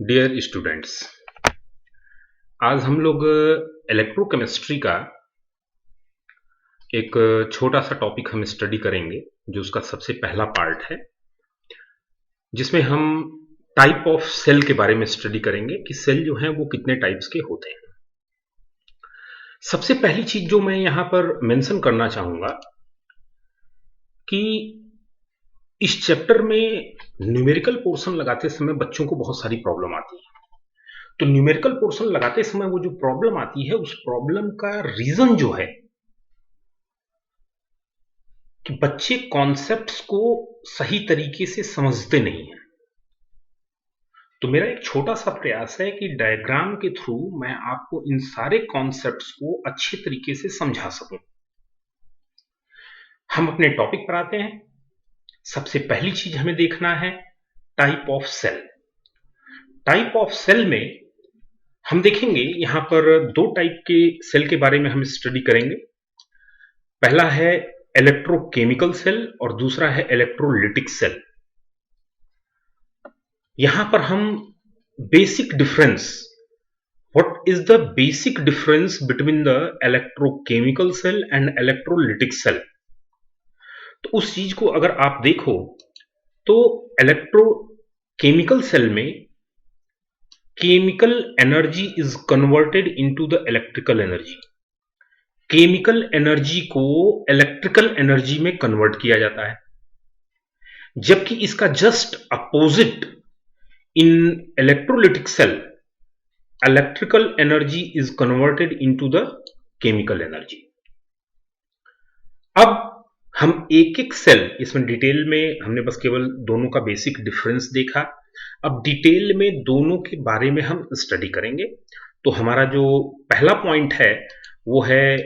Dear students, आज हम लोग इलेक्ट्रोकेमिस्ट्री का एक छोटा सा टॉपिक हम स्टडी करेंगे जो उसका सबसे पहला पार्ट है, जिसमें हम टाइप ऑफ सेल के बारे में स्टडी करेंगे कि सेल जो हैं वो कितने टाइप्स के होते हैं। सबसे पहली चीज जो मैं यहां पर मेंशन करना चाहूंगा कि इस चैप्टर में न्यूमेरिकल पोर्शन लगाते समय बच्चों को बहुत सारी प्रॉब्लम आती है। तो न्यूमेरिकल पोर्शन लगाते समय वो जो प्रॉब्लम आती है उस प्रॉब्लम का रीजन जो है कि बच्चे कॉन्सेप्ट्स को सही तरीके से समझते नहीं हैं। तो मेरा एक छोटा सा प्रयास है कि डायग्राम के थ्रू मैं आपको इन सारे कॉन्सेप्ट्स को अच्छे तरीके से समझा सकूं। हम अपने टॉपिक पर आते हैं। सबसे पहली चीज हमें देखना है type of cell. Type of cell में हम देखेंगे यहां पर दो टाइप के सेल के बारे में हम स्टडी करेंगे। पहला है इलेक्ट्रोकेमिकल सेल और दूसरा है इलेक्ट्रोलिटिक सेल। यहां पर हम basic difference, what is the basic difference between the electrochemical cell and electrolytic cell, तो उस चीज को अगर आप देखो तो इलेक्ट्रोकेमिकल सेल में chemical energy is converted into the electrical energy. Chemical energy को इलेक्ट्रिकल एनर्जी में कन्वर्ट किया जाता है, जबकि इसका just opposite in electrolytic cell, electrical energy is converted into the chemical energy. अब हम एक एक सेल, इसमें डिटेल में हमने बस केवल दोनों का बेसिक डिफरेंस देखा। अब डिटेल में दोनों के बारे में हम स्टडी करेंगे। तो हमारा जो पहला पॉइंट है वो है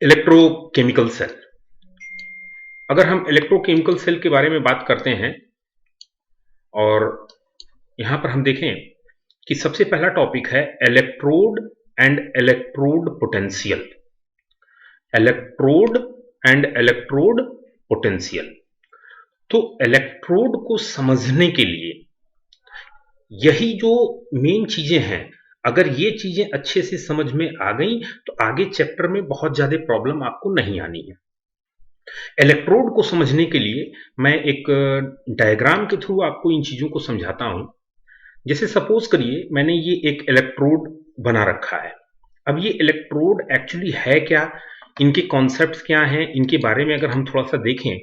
इलेक्ट्रोकेमिकल सेल। अगर हम इलेक्ट्रोकेमिकल सेल के बारे में बात करते हैं और यहां पर हम देखें कि सबसे पहला टॉपिक है electrode and electrode potential. Electrode and electrode potential. तो इलेक्ट्रोड को समझने के लिए यही जो मेन चीजें हैं, अगर ये चीजें अच्छे से समझ में आ गई तो आगे चैप्टर में बहुत ज्यादा प्रॉब्लम आपको नहीं आनी है। इलेक्ट्रोड को समझने के लिए मैं एक डायग्राम के थ्रू आपको इन चीजों को समझाता हूं। जैसे सपोज करिए मैंने ये एक इलेक्ट्रोड बना रखा है। अब ये इलेक्ट्रोड एक्चुअली है क्या, इनके कॉन्सेप्ट्स क्या हैं, इनके बारे में अगर हम थोड़ा सा देखें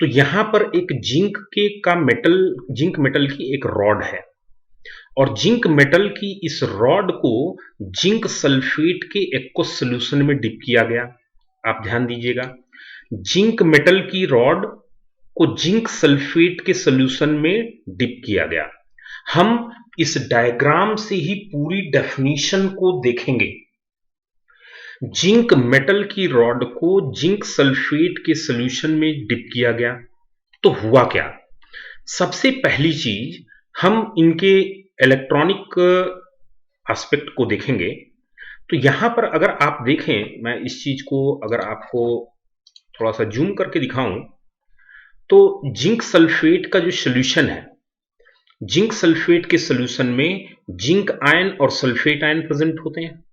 तो यहां पर एक जिंक मेटल की एक रॉड है और जिंक मेटल की इस रॉड को जिंक सल्फेट के एक्वस सॉल्यूशन में डिप किया गया। आप ध्यान दीजिएगा, जिंक मेटल की रॉड को जिंक सल्फेट के सॉल्यूशन में डिप किया गया। हम इस डायग्राम से ही पूरी डेफिनेशन को देखेंगे। जिंक मेटल की रॉड को जिंक सल्फेट के सॉल्यूशन में डिप किया गया तो हुआ क्या। सबसे पहली चीज हम इनके इलेक्ट्रॉनिक एस्पेक्ट को देखेंगे। तो यहां पर अगर आप देखें, मैं इस चीज को अगर आपको थोड़ा सा जूम करके दिखाऊं तो जिंक सल्फेट का जो सॉल्यूशन है, जिंक सल्फेट के सॉल्यूशन में जिंक आयन और सल्फेट आयन प्रेजेंट होते हैं।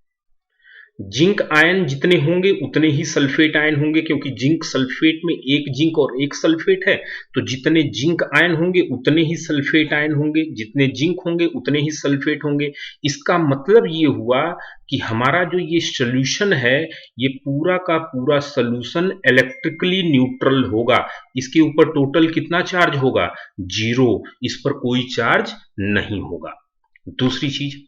जिंक आयन जितने होंगे उतने ही सल्फेट आयन होंगे, क्योंकि जिंक सल्फेट में एक जिंक और एक सल्फेट है, तो जितने जिंक आयन होंगे उतने ही सल्फेट आयन होंगे, जितने जिंक होंगे उतने ही सल्फेट होंगे। इसका मतलब ये हुआ कि हमारा जो ये सॉल्यूशन है, ये पूरा का पूरा सॉल्यूशन इलेक्ट्रिकली न्यूट्रल होगा। इसके ऊपर टोटल कितना चार्ज होगा? 0। इस पर कोई चार्ज नहीं होगा। दूसरी चीज,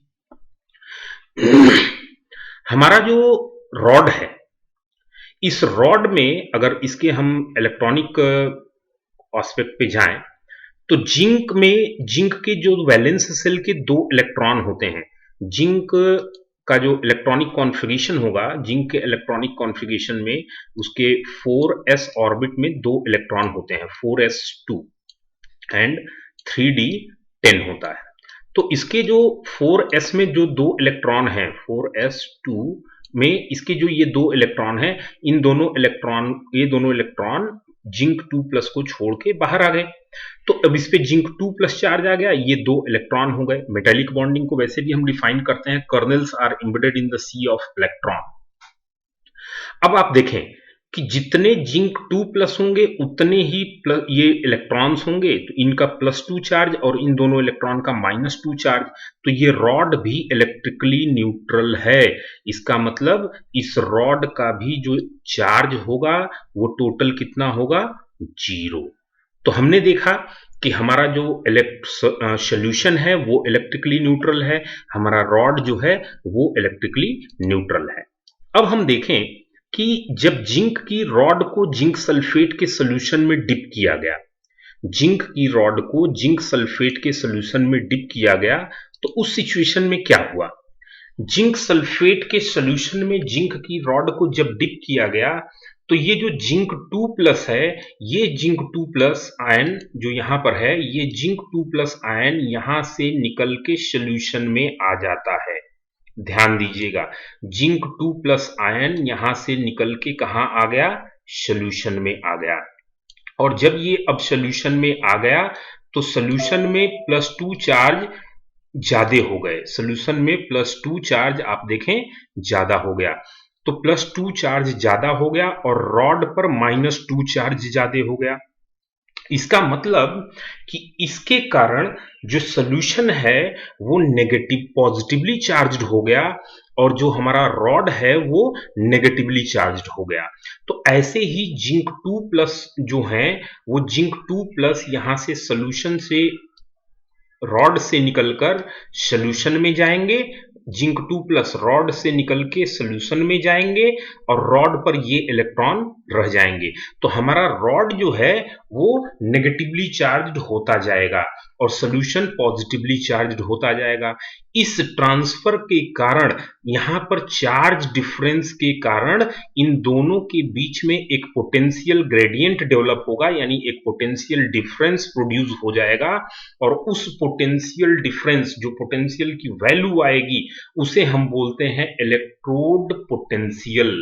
हमारा जो रॉड है, इस रॉड में अगर इसके हम इलेक्ट्रॉनिक एस्पेक्ट पे जाएं तो जिंक के जो वैलेंस सेल के 2 इलेक्ट्रॉन होते हैं। जिंक का जो इलेक्ट्रॉनिक कॉन्फ़िगरेशन होगा, जिंक के इलेक्ट्रॉनिक कॉन्फ़िगरेशन में उसके 4s ऑर्बिट में 2 इलेक्ट्रॉन होते हैं, 4s2 एंड 3d10 होता है। तो इसके जो 4s में जो 2 इलेक्ट्रॉन हैं, 4s2 में इसके जो ये 2 इलेक्ट्रॉन हैं, ये दोनों इलेक्ट्रॉन जिंक 2+ को छोड़ के बाहर आ गए। तो अब इस पे जिंक 2+ चार्ज आ गया, ये 2 इलेक्ट्रॉन हो गए। मेटेलिक बॉन्डिंग को वैसे भी हम डिफाइन करते हैं, kernels are embedded in the sea of electron. अब आप देखें कि जितने जिंक 2+ होंगे उतने ही ये इलेक्ट्रॉन्स होंगे, तो इनका +2 चार्ज और इन दोनों इलेक्ट्रॉन का -2 चार्ज, तो ये रॉड भी इलेक्ट्रिकली न्यूट्रल है। इसका मतलब इस रॉड का भी जो चार्ज होगा वो टोटल कितना होगा, 0। तो हमने देखा कि हमारा जो सोल्यूशन है वो इलेक्ट्रिकली न्यूट्रल है, हमारा रॉड जो है वो इलेक्ट्रिकली न्यूट्रल है। अब हम देखें कि जब जिंक की रॉड को जिंक सल्फेट के सॉल्यूशन में डिप किया गया, जिंक की रॉड को जिंक सल्फेट के सॉल्यूशन में डिप किया गया, तो उस सिचुएशन में क्या हुआ, जिंक सल्फेट के सॉल्यूशन में जिंक की रॉड को जब डिप किया गया, तो ये जो जिंक 2+ है, ये जिंक 2+ आयन जो यहां पर है, ये जिंक 2+ आयन यहां से निकल के सॉल्यूशन में आ जाता है। ध्यान दीजिएगा, जिंक 2+ आयन यहां से निकल के कहां आ गया, सॉल्यूशन में आ गया। और जब ये अब सॉल्यूशन में आ गया तो सॉल्यूशन में +2 चार्ज ज्यादा हो गए, सॉल्यूशन में +2 चार्ज आप देखें ज्यादा हो गया, तो +2 चार्ज ज्यादा हो गया और रॉड पर -2 चार्ज ज्यादा हो गया। इसका मतलब कि इसके कारण जो सॉल्यूशन है वो नेगेटिव पॉजिटिवली चार्ज्ड हो गया और जो हमारा रॉड है वो नेगेटिवली चार्ज्ड हो गया। तो ऐसे ही जिंक 2+ जो है वो जिंक 2+ यहां से सॉल्यूशन से रॉड से निकलकर सॉल्यूशन में जाएंगे, जिंक 2+ रॉड से निकल के सॉल्यूशन में जाएंगे और रॉड पर ये इलेक्ट्रॉन रह जाएंगे। तो हमारा रॉड जो है वो नेगेटिवली चार्ज्ड होता जाएगा और सॉल्यूशन पॉजिटिवली चार्ज्ड होता जाएगा। इस ट्रांसफर के कारण, यहां पर चार्ज डिफरेंस के कारण इन दोनों के बीच में एक पोटेंशियल ग्रेडियंट डेवलप होगा, यानी एक पोटेंशियल डिफरेंस प्रोड्यूस हो जाएगा और उस पोटेंशियल डिफरेंस, जो पोटेंशियल की वैल्यू आएगी, उसे हम बोलते हैं इलेक्ट्रोड पोटेंशियल।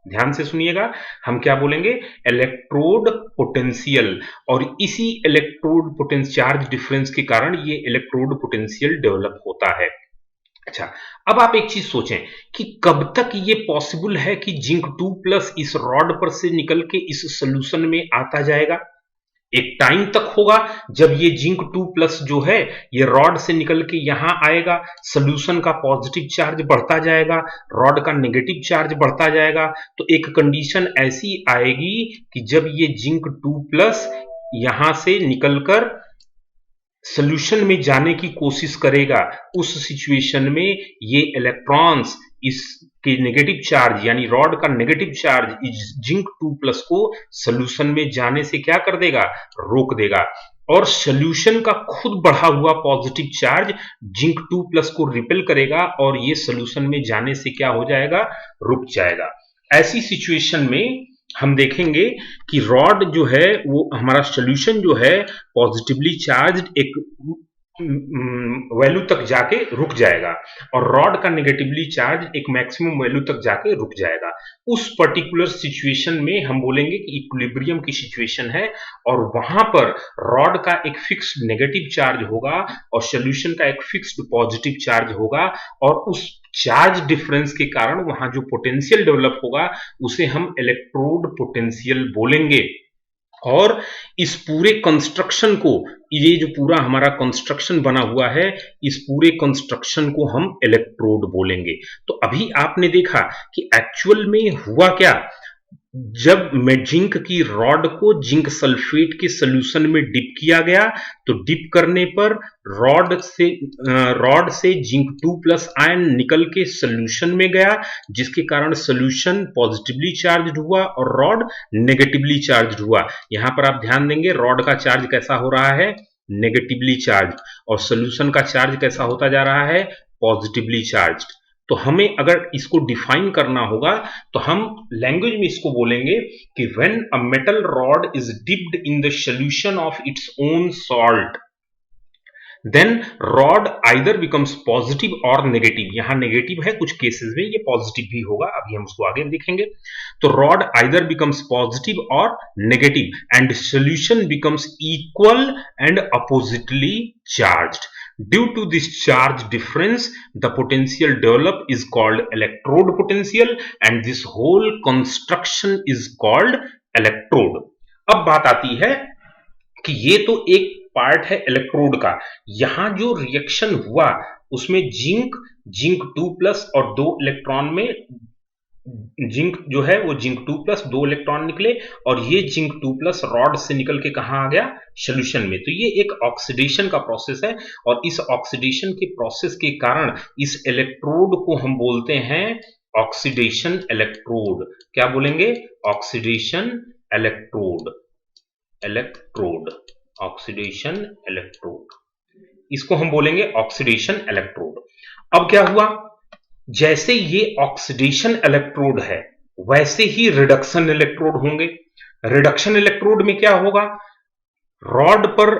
ध्यान से सुनिएगा, हम क्या बोलेंगे, इलेक्ट्रोड पोटेंशियल। और इसी इलेक्ट्रोड पोटेंशियल चार्ज डिफरेंस के कारण ये इलेक्ट्रोड पोटेंशियल डेवलप होता है। अच्छा, अब आप एक चीज सोचें कि कब तक ये पॉसिबल है कि जिंक 2+ इस रॉड पर से निकल के इस सॉल्यूशन में आता जाएगा। एक टाइम तक होगा जब ये जिंक 2+ जो है ये रॉड से निकल के यहां आएगा, सॉल्यूशन का पॉजिटिव चार्ज बढ़ता जाएगा, रॉड का नेगेटिव चार्ज बढ़ता जाएगा। तो एक कंडीशन ऐसी आएगी कि जब ये जिंक 2+ यहां से निकलकर सॉल्यूशन में जाने की कोशिश करेगा, उस सिचुएशन में ये इलेक्ट्रॉन्स इसके नेगेटिव चार्ज यानी रॉड का नेगेटिव चार्ज इस जिंक 2+ को सॉल्यूशन में जाने से क्या कर देगा, रोक देगा। और सॉल्यूशन का खुद बढ़ा हुआ पॉजिटिव चार्ज जिंक 2+ को रिपेल करेगा और ये सॉल्यूशन में जाने से क्या हो जाएगा, रुक जाएगा। ऐसी सिचुएशन में हम देखेंगे कि रॉड जो है वो हमारा सॉल्यूशन जो है पॉजिटिवली चार्ज एक वैल्यू तक जाके रुक जाएगा और रॉड का नेगेटिवली चार्ज एक मैक्सिमम वैल्यू तक जाके रुक जाएगा। उस पर्टिकुलर सिचुएशन में हम बोलेंगे कि इक्विलिब्रियम की सिचुएशन है और वहां पर रॉड का एक फिक्स्ड नेगेटिव चार्ज होगा और सॉल्यूशन का एक फिक्स्ड पॉजिटिव चार्ज होगा और उस चार्ज डिफरेंस के कारण वहां जो पोटेंशियल डेवलप होगा उसे हम इलेक्ट्रोड पोटेंशियल बोलेंगे। और इस पूरे कंस्ट्रक्शन को, ये जो पूरा हमारा कंस्ट्रक्शन बना हुआ है, इस पूरे कंस्ट्रक्शन को हम इलेक्ट्रोड बोलेंगे। तो अभी आपने देखा कि एक्चुअल में हुआ क्या, जब जिंक की रॉड को जिंक सल्फेट के सॉल्यूशन में डिप किया गया, तो डिप करने पर रॉड से जिंक 2+ आयन निकल के सॉल्यूशन में गया, जिसके कारण सॉल्यूशन पॉजिटिवली चार्ज्ड हुआ और रॉड नेगेटिवली चार्ज्ड हुआ। यहां पर आप ध्यान देंगे रॉड का चार्ज कैसा हो रहा है, नेगेटिवली चार्ज, और सॉल्यूशन का चार्ज कैसा होता जा रहा है, पॉजिटिवली चार्ज्ड। तो हमें अगर इसको डिफाइन करना होगा तो हम लैंग्वेज में इसको बोलेंगे कि when a metal rod is dipped in the solution of its own salt, then rod either becomes positive और नेगेटिव, यहां नेगेटिव है, कुछ केसेस में ये पॉजिटिव भी होगा, अभी हम उसको आगे देखेंगे। तो रॉड आइदर बिकम्स पॉजिटिव और negative and solution becomes equal and oppositely charged. Due to this charge difference, the potential developed is called electrode potential and this whole construction is called electrode। अब बात आती है कि ये तो एक part है इलेक्ट्रोड का, यहां जो रिएक्शन हुआ उसमें जिंक 2+ और 2 इलेक्ट्रॉन में जिंक जो है वो जिंक 2+ 2 इलेक्ट्रॉन निकले और ये जिंक 2+ रॉड से निकल के कहां आ गया, सोल्यूशन में। तो ये एक ऑक्सीडेशन का प्रोसेस है और इस ऑक्सीडेशन के प्रोसेस के कारण इस इलेक्ट्रोड को हम बोलते हैं ऑक्सीडेशन इलेक्ट्रोड। क्या बोलेंगे, ऑक्सीडेशन इलेक्ट्रोड, ऑक्सीडेशन इलेक्ट्रोड, इसको हम बोलेंगे ऑक्सीडेशन इलेक्ट्रोड। अब क्या हुआ, जैसे ये ऑक्सीडेशन इलेक्ट्रोड है वैसे ही रिडक्शन इलेक्ट्रोड होंगे। रिडक्शन इलेक्ट्रोड में क्या होगा, रॉड पर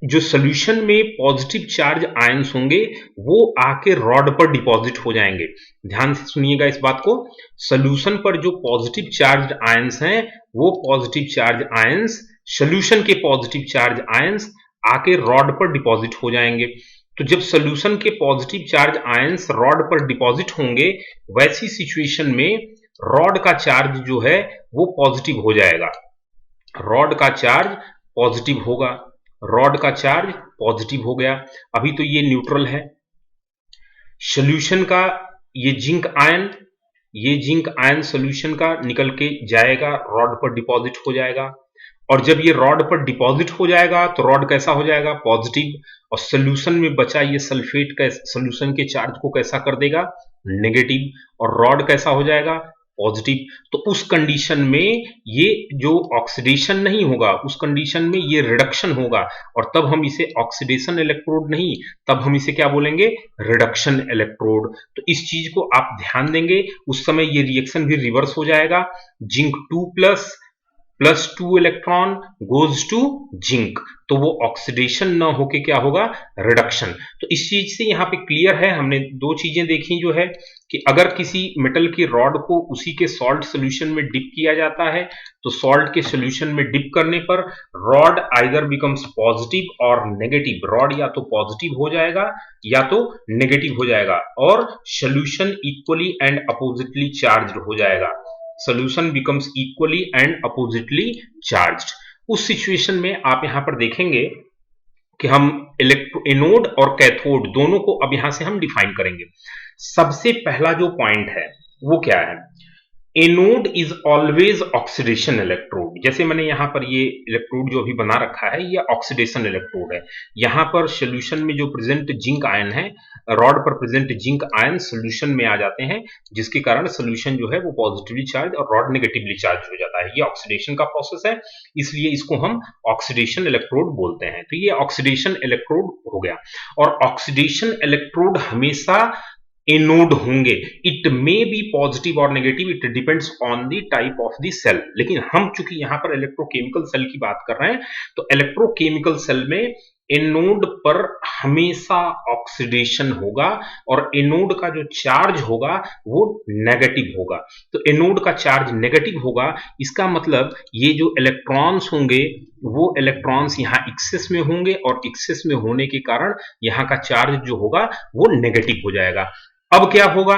जो सॉल्यूशन में पॉजिटिव चार्ज आयंस होंगे वो आके रॉड पर डिपॉजिट हो जाएंगे। ध्यान से सुनिएगा इस बात को, सॉल्यूशन पर जो पॉजिटिव चार्ज आयंस हैं वो पॉजिटिव चार्ज आयंस सॉल्यूशन के पॉजिटिव चार्ज आयंस आके रॉड पर डिपॉजिट हो जाएंगे। तो जब सॉल्यूशन के पॉजिटिव चार्ज आयंस रॉड पर डिपॉजिट होंगे वैसी सिचुएशन में रॉड का चार्ज जो है वो पॉजिटिव हो जाएगा, रॉड का चार्ज पॉजिटिव होगा, रॉड का चार्ज पॉजिटिव हो गया। अभी तो ये न्यूट्रल है, सॉल्यूशन का ये जिंक आयन सॉल्यूशन का निकल के जाएगा, रॉड पर डिपॉजिट हो जाएगा और जब ये रॉड पर डिपॉजिट हो जाएगा तो रॉड कैसा हो जाएगा, पॉजिटिव, और सॉल्यूशन में बचा ये सल्फेट का सॉल्यूशन के चार्ज को कैसा कर देगा, नेगेटिव, और रॉड कैसा हो जाएगा, पॉजिटिव। तो उस कंडीशन में ये जो ऑक्सीडेशन नहीं होगा, उस कंडीशन में ये रिडक्शन होगा और तब हम इसे ऑक्सीडेशन इलेक्ट्रोड नहीं, तब हम इसे क्या बोलेंगे, रिडक्शन इलेक्ट्रोड। तो इस चीज को आप ध्यान देंगे, उस समय ये रिएक्शन भी रिवर्स हो जाएगा, zinc 2+ + 2 electron goes to zinc, तो वो ऑक्सीडेशन ना होके क्या होगा, रिडक्शन। तो इस चीज से यहां पे क्लियर है, हमने दो चीजें देखी जो है कि अगर किसी मेटल की रॉड को उसी के सॉल्ट सॉल्यूशन में डिप किया जाता है तो सॉल्ट के सॉल्यूशन में डिप करने पर रॉड आइदर बिकम्स पॉजिटिव और नेगेटिव, रॉड या तो पॉजिटिव हो जाएगा या तो नेगेटिव हो जाएगा और solution equally and oppositely charged हो जाएगा, solution becomes equally and oppositely charged। उस सिचुएशन में आप यहां पर देखेंगे कि हम एनोड और कैथोड दोनों को अब यहां से हम डिफाइन करेंगे। सबसे पहला जो पॉइंट है वो क्या है, anode is always oxidation electrode. जैसे मैंने यहां पर ये इलेक्ट्रोड जो अभी बना रखा है ये ऑक्सीडेशन इलेक्ट्रोड है, यहां पर सॉल्यूशन में जो प्रेजेंट जिंक आयन है, रॉड पर प्रेजेंट जिंक आयन सॉल्यूशन में आ जाते हैं जिसके कारण सॉल्यूशन जो है वो पॉजिटिवली चार्ज और रॉड नेगेटिवली चार्ज हो जाता है। ये ऑक्सीडेशन का प्रोसेस है, इसलिए इसको हम ऑक्सीडेशन इलेक्ट्रोड बोलते हैं। तो ये ऑक्सीडेशन इलेक्ट्रोड हो गया और ऑक्सीडेशन इलेक्ट्रोड हमेशा एनोड होंगे, इट मे बी पॉजिटिव और negative, it depends on the type of the cell. लेकिन हम चूंकि यहां पर इलेक्ट्रोकेमिकल सेल की बात कर रहे हैं तो इलेक्ट्रोकेमिकल सेल में एनोड पर हमेशा ऑक्सीडेशन होगा और एनोड का जो चार्ज होगा वो नेगेटिव होगा। तो एनोड का चार्ज नेगेटिव होगा, इसका मतलब ये जो इलेक्ट्रॉन्स होंगे वो इलेक्ट्रॉन्स यहाँ एक्सेस में होंगे और एक्सेस में होने के कारण यहाँ का चार्ज जो होगा वो नेगेटिव हो जाएगा। अब क्या होगा,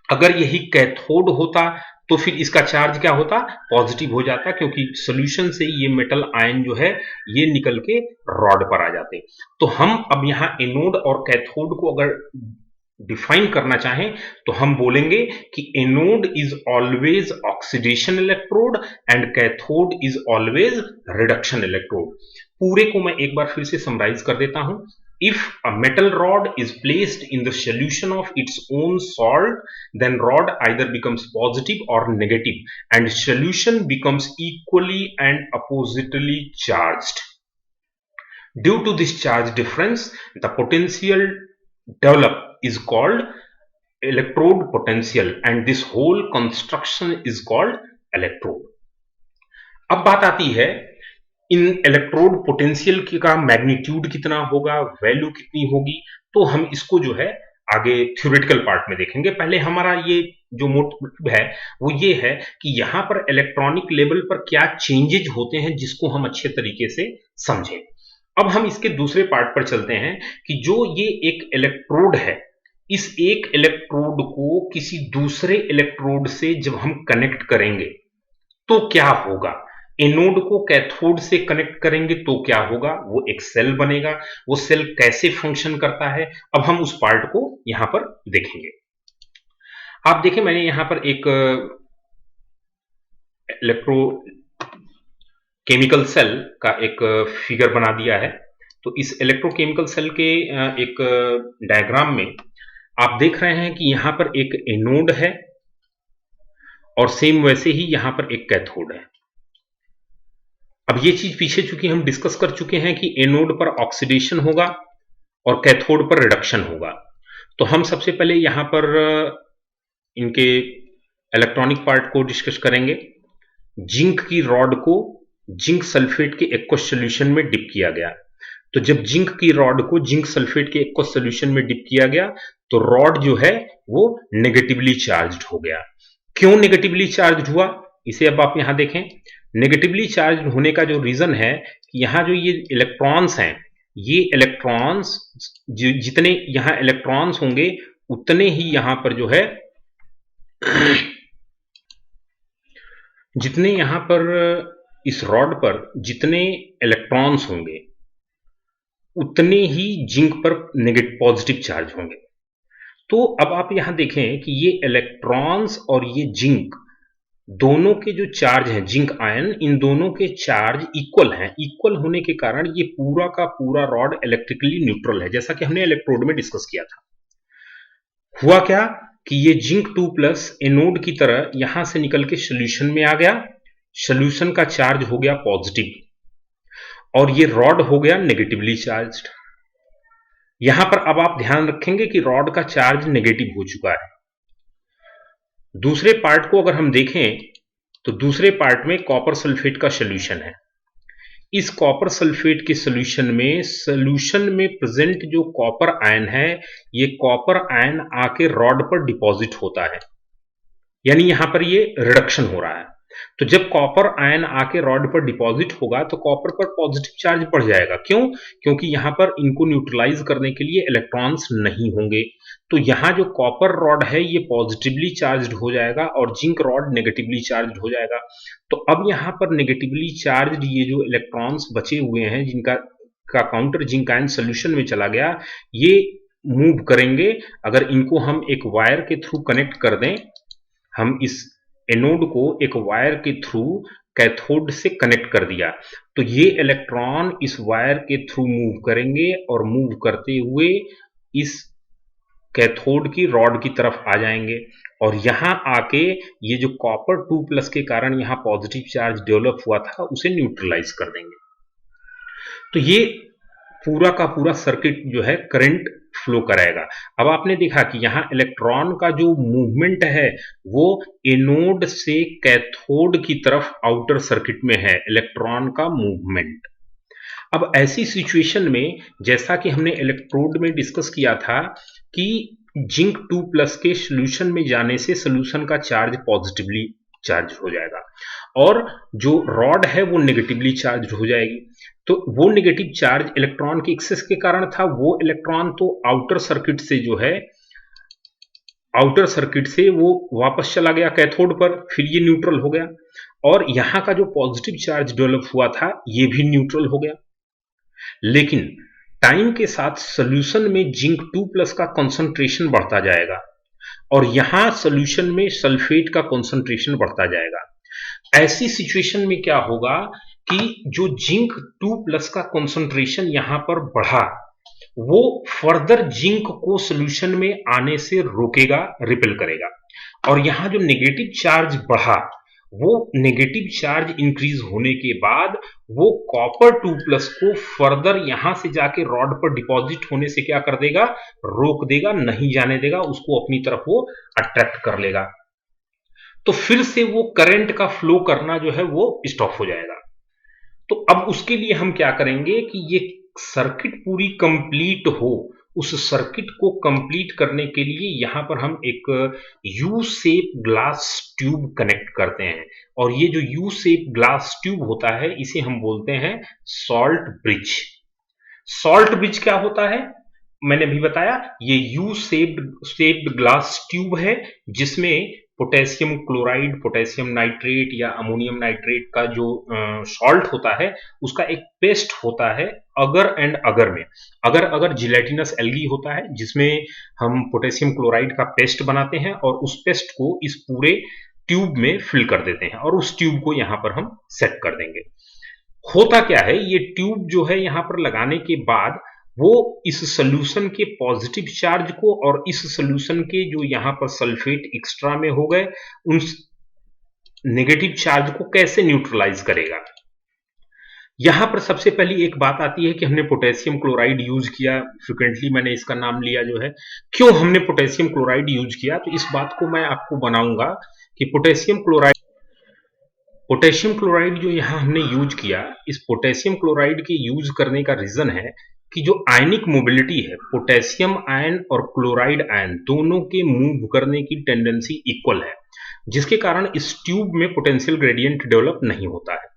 अगर यही कैथोड होता तो फिर इसका चार्ज क्या होता, पॉजिटिव हो जाता, क्योंकि सॉल्यूशन से ये मेटल आयन जो है ये निकल के रॉड पर आ जाते। तो हम अब यहां एनोड और कैथोड को अगर डिफाइन करना चाहें तो हम बोलेंगे कि anode is always oxidation electrode and cathode is always reduction electrode. पूरे को मैं एक बार फिर से समराइज कर देता हूं। If a metal rod is placed in the solution of its own salt, then rod either becomes positive or negative and solution becomes equally and oppositely charged. Due to this charge difference, the potential developed is called electrode potential and this whole construction is called electrode। अब बात आती है इन electrode potential का magnitude कितना होगा, value कितनी होगी, तो हम इसको जो है आगे थ्योरेटिकल पार्ट में देखेंगे। पहले हमारा ये जो मोटिव है वो ये है कि यहां पर इलेक्ट्रॉनिक लेवल पर क्या चेंजेज होते हैं जिसको हम अच्छे तरीके से समझें। अब हम इसके दूसरे पार्ट पर चलते हैं कि जो ये एक इलेक्ट्रोड है, इस एक इलेक्ट्रोड को किसी दूसरे इलेक्ट्रोड से जब हम कनेक्ट करेंगे तो क्या होगा। एनोड को कैथोड से कनेक्ट करेंगे तो क्या होगा, वो एक सेल बनेगा। वो सेल कैसे फंक्शन करता है, अब हम उस पार्ट को यहां पर देखेंगे। आप देखें, मैंने यहां पर एक इलेक्ट्रो केमिकल सेल का एक फिगर बना दिया है। तो इस इलेक्ट्रोकेमिकल सेल के एक डायग्राम में आप देख रहे हैं कि यहां पर एक एनोड है और सेम वैसे ही यहां पर एक कैथोड है। अब ये चीज पीछे चूंकि हम डिस्कस कर चुके हैं कि एनोड पर ऑक्सीडेशन होगा और कैथोड पर रिडक्शन होगा, तो हम सबसे पहले यहां पर इनके इलेक्ट्रॉनिक पार्ट को डिस्कस करेंगे। जिंक की रॉड को जिंक सल्फेट के एक्वस सॉल्यूशन में डिप किया गया। तो जब जिंक की रॉड को जिंक सल्फेट के एक्वस सॉल्यूशन में डिप किया गया तो रॉड जो है वो नेगेटिवली चार्ज्ड हो गया। क्यों नेगेटिवली चार्ज्ड हुआ, इसे अब आप यहां देखें। नेगेटिवली चार्ज्ड होने का जो रीजन है कि यहां जो ये इलेक्ट्रॉन्स हैं, ये इलेक्ट्रॉन्स जितने यहां इलेक्ट्रॉन्स होंगे उतने ही यहां पर जो है जितने यहां पर इस रॉड पर जितने इलेक्ट्रॉन्स होंगे उतने ही जिंक पर नेगेटिव पॉजिटिव चार्ज होंगे। तो अब आप यहां देखें कि ये इलेक्ट्रॉन्स और ये जिंक दोनों के जो चार्ज हैं, जिंक आयन, इन दोनों के चार्ज इक्वल हैं। इक्वल होने के कारण ये पूरा का पूरा रॉड इलेक्ट्रिकली न्यूट्रल है, जैसा कि हमने इलेक्ट्रोड में डिस्कस किया था। हुआ क्या कि ये जिंक 2+ एनोड की तरह यहां से निकल के सोल्यूशन में आ गया। सोल्यूशन का चार्ज हो गया पॉजिटिव और ये रॉड हो गया नेगेटिवली चार्ज्ड। यहां पर अब आप ध्यान रखेंगे कि रॉड का चार्ज नेगेटिव हो चुका है। दूसरे पार्ट को अगर हम देखें तो दूसरे पार्ट में कॉपर सल्फेट का सोल्यूशन है। इस कॉपर सल्फेट के सोल्यूशन में प्रेजेंट जो कॉपर आयन है, ये कॉपर आयन आके रॉड पर डिपॉजिट होता है, यानी यहां पर ये रिडक्शन हो रहा है। तो जब कॉपर आयन आके रॉड पर डिपॉजिट होगा तो कॉपर पर पॉजिटिव चार्ज बढ़ जाएगा। क्यों? क्योंकि यहां पर इनको न्यूट्रलाइज करने के लिए इलेक्ट्रॉन्स नहीं होंगे। तो यहां जो कॉपर रॉड है ये पॉजिटिवली चार्ज्ड हो जाएगा और जिंक रॉड नेगेटिवली चार्ज्ड हो जाएगा। तो अब यहां पर नेगेटिवली चार्ज्ड ये जो इलेक्ट्रॉन्स बचे हुए हैं, जिनका काउंटर जिंक आयन सोल्यूशन में चला गया, ये मूव करेंगे। अगर इनको हम एक वायर के थ्रू कनेक्ट कर दें, हम इस एनोड को एक वायर के थ्रू कैथोड से कनेक्ट कर दिया, तो ये इलेक्ट्रॉन इस वायर के थ्रू मूव करेंगे और मूव करते हुए इस कैथोड की रॉड की तरफ आ जाएंगे और यहां आके ये जो कॉपर 2+ के कारण यहां पॉजिटिव चार्ज डेवलप हुआ था उसे न्यूट्रलाइज कर देंगे। तो ये पूरा का पूरा सर्किट जो है करंट फ्लो कराएगा। अब आपने देखा कि यहां इलेक्ट्रॉन का जो मूवमेंट है वो एनोड से कैथोड की तरफ आउटर सर्किट में है, इलेक्ट्रॉन का मूवमेंट। अब ऐसी सिचुएशन में जैसा कि हमने इलेक्ट्रोड में डिस्कस किया था कि जिंक 2+ के सोल्यूशन में जाने से सोल्यूशन का चार्ज पॉजिटिवली चार्ज हो जाएगा और जो रॉड है वो नेगेटिवली चार्ज हो जाएगी। तो वो नेगेटिव चार्ज इलेक्ट्रॉन के एक्सेस के कारण था। वो इलेक्ट्रॉन तो आउटर सर्किट से जो है आउटर सर्किट से वो वापस चला गया कैथोड पर, फिर ये न्यूट्रल हो गया और यहां का जो पॉजिटिव चार्ज डेवलप हुआ था ये भी न्यूट्रल हो गया। लेकिन टाइम के साथ सोल्यूशन में जिंक 2+ का कंसंट्रेशन बढ़ता जाएगा और यहां सोल्यूशन में सल्फेट का कंसंट्रेशन बढ़ता जाएगा। ऐसी सिचुएशन में क्या होगा कि जो जिंक 2+ का कंसंट्रेशन यहां पर बढ़ा वो फर्दर जिंक को सोल्यूशन में आने से रोकेगा, रिपेल करेगा और यहां जो नेगेटिव चार्ज बढ़ा वो नेगेटिव चार्ज इंक्रीज होने के बाद वो कॉपर 2+ को फर्दर यहां से जाके रॉड पर डिपॉजिट होने से क्या कर देगा, रोक देगा, नहीं जाने देगा, उसको अपनी तरफ वो अट्रैक्ट कर लेगा। तो फिर से वो करंट का फ्लो करना जो है वो स्टॉप हो जाएगा। तो अब उसके लिए हम क्या करेंगे कि ये सर्किट पूरी कंप्लीट हो, उस सर्किट को कंप्लीट करने के लिए यहां पर हम एक U shape glass tube connect करते हैं। और ये जो यू शेप ग्लास ट्यूब होता है इसे हम बोलते हैं सॉल्ट ब्रिज। सॉल्ट ब्रिज क्या होता है? मैंने भी बताया, ये यू शेप्ड ग्लास ट्यूब है जिसमें पोटेशियम क्लोराइड, पोटेशियम नाइट्रेट या अमोनियम नाइट्रेट का जो सॉल्ट होता है उसका एक पेस्ट होता है। अगर एंड अगर में अगर जिलेटिनस एल्गी होता है जिसमें हम पोटेशियम क्लोराइड का पेस्ट बनाते हैं और उस पेस्ट को इस पूरे ट्यूब में फिल कर देते हैं और उस ट्यूब को यहां पर हम सेट कर देंगे। होता क्या है, ये ट्यूब जो है यहां पर लगाने के बाद वो इस सोल्यूशन के पॉजिटिव चार्ज को और इस सोल्यूशन के जो यहां पर सल्फेट एक्स्ट्रा में हो गए उन नेगेटिव चार्ज को कैसे न्यूट्रलाइज करेगा। यहां पर सबसे पहली एक बात आती है कि हमने पोटेशियम क्लोराइड यूज किया। फ्रिक्वेंटली मैंने इसका नाम लिया जो है, क्यों हमने पोटेशियम क्लोराइड यूज किया, तो इस बात को मैं आपको बनाऊंगा कि पोटेशियम क्लोराइड जो यहां हमने यूज किया, इस पोटेशियम क्लोराइड के यूज करने का रीजन है कि जो आयनिक मोबिलिटी है, पोटेशियम आयन और क्लोराइड आयन दोनों के मूव करने की टेंडेंसी इक्वल है, जिसके कारण इस ट्यूब में पोटेंशियल ग्रेडियंट डेवलप नहीं होता है।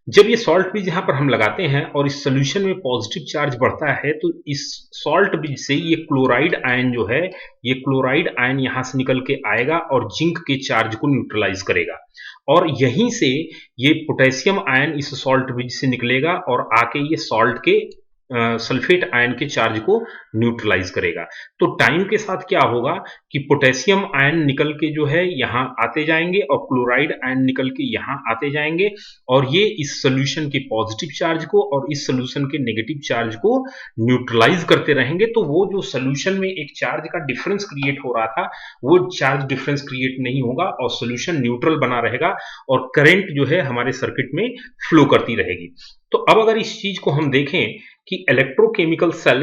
जब ये सॉल्ट ब्रिज यहां पर हम लगाते हैं और इस सोल्यूशन में पॉजिटिव चार्ज बढ़ता है तो इस सॉल्ट ब्रिज से ये क्लोराइड आयन जो है, ये क्लोराइड आयन यहां से निकल के आएगा और जिंक के चार्ज को न्यूट्रलाइज करेगा और यहीं से ये पोटेशियम आयन इस सॉल्ट ब्रिज से निकलेगा और आके ये सॉल्ट के सल्फेट आयन के चार्ज को न्यूट्रलाइज करेगा। तो टाइम के साथ क्या होगा कि पोटेशियम आयन निकल के जो है यहां आते जाएंगे और क्लोराइड आयन निकल के यहां आते जाएंगे और ये इस सोल्यूशन के पॉजिटिव चार्ज को और इस सोल्यूशन के नेगेटिव चार्ज को न्यूट्रलाइज करते रहेंगे। तो वो जो सोल्यूशन में एक चार्ज का डिफरेंस क्रिएट हो रहा था वो चार्ज डिफरेंस क्रिएट नहीं होगा और सोल्यूशन न्यूट्रल बना रहेगा और करंट जो है हमारे सर्किट में फ्लो करती रहेगी। तो अब अगर इस चीज को हम देखें कि इलेक्ट्रोकेमिकल सेल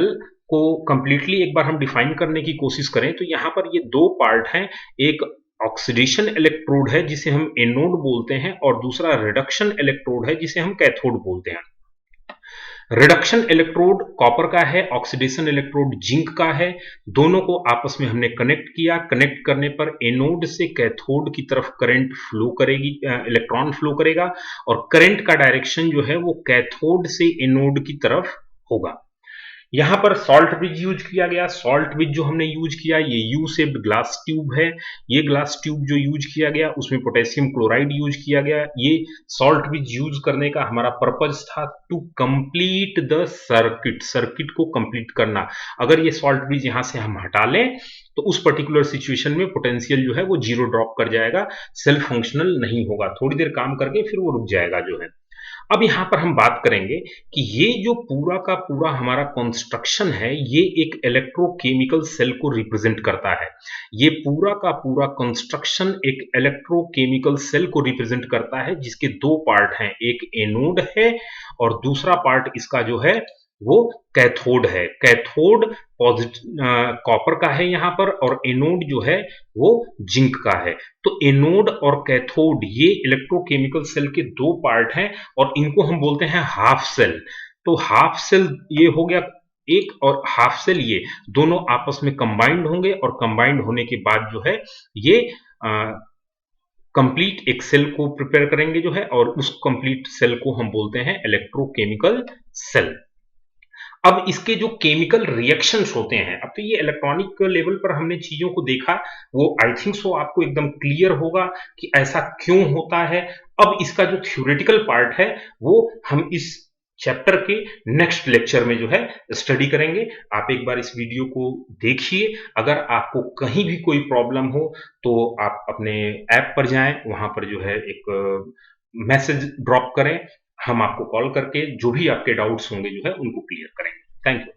को कंप्लीटली एक बार हम डिफाइन करने की कोशिश करें तो यहां पर ये दो पार्ट हैं। एक ऑक्सीडेशन इलेक्ट्रोड है जिसे हम एनोड बोलते हैं और दूसरा रिडक्शन इलेक्ट्रोड है जिसे हम कैथोड बोलते हैं। रिडक्शन इलेक्ट्रोड कॉपर का है, ऑक्सीडेशन इलेक्ट्रोड जिंक का है। दोनों को आपस में हमने कनेक्ट किया। कनेक्ट करने पर एनोड से कैथोड की तरफ करंट फ्लो करेगी, इलेक्ट्रॉन फ्लो करेगा और करंट का डायरेक्शन जो है वो कैथोड से एनोड की तरफ होगा। यहां पर सॉल्ट ब्रिज यूज किया गया। सॉल्ट ब्रिज जो हमने यूज किया ये यू शेप्ड ग्लास ट्यूब है। ये ग्लास ट्यूब जो यूज किया गया उसमें पोटेशियम क्लोराइड यूज किया गया। ये सॉल्ट ब्रिज यूज करने का हमारा पर्पज था टू कंप्लीट द सर्किट को कंप्लीट करना। अगर ये सॉल्ट ब्रिज यहां से हम हटा लें तो उस पर्टिकुलर सिचुएशन में पोटेंशियल जो है वो जीरो ड्रॉप कर जाएगा, सेल्फ फंक्शनल नहीं होगा, थोड़ी देर काम करके फिर वो रुक जाएगा जो है। अब यहां पर हम बात करेंगे कि ये जो पूरा का पूरा हमारा कंस्ट्रक्शन है ये एक इलेक्ट्रोकेमिकल सेल को रिप्रेजेंट करता है। ये पूरा का पूरा कंस्ट्रक्शन एक इलेक्ट्रोकेमिकल सेल को रिप्रेजेंट करता है जिसके दो पार्ट हैं, एक एनोड है और दूसरा पार्ट इसका जो है वो कैथोड है। कैथोड कॉपर का है यहां पर और एनोड जो है वो जिंक का है। तो एनोड और कैथोड ये इलेक्ट्रोकेमिकल सेल के दो पार्ट हैं और इनको हम बोलते हैं हाफ सेल। तो हाफ सेल ये हो गया एक और हाफ सेल ये दोनों आपस में कंबाइंड होंगे और कंबाइंड होने के बाद जो है ये कंप्लीट एक सेल को प्रिपेयर करेंगे जो है और उस कंप्लीट सेल को हम बोलते हैं इलेक्ट्रोकेमिकल सेल। अब इसके जो केमिकल रिएक्शंस होते हैं, अब तो ये इलेक्ट्रॉनिक लेवल पर हमने चीजों को देखा, वो आई थिंक सो आपको एकदम क्लियर होगा कि ऐसा क्यों होता है। अब इसका जो थ्योरेटिकल पार्ट है वो हम इस चैप्टर के नेक्स्ट लेक्चर में जो है स्टडी करेंगे। आप एक बार इस वीडियो को देखिए। अगर आपको कहीं भी कोई प्रॉब्लम हो तो आप अपने ऐप पर जाएं, वहां पर जो है एक मैसेज ड्रॉप करें, हम आपको कॉल करके जो भी आपके डाउट्स होंगे जो है उनको क्लियर करेंगे। Thank you.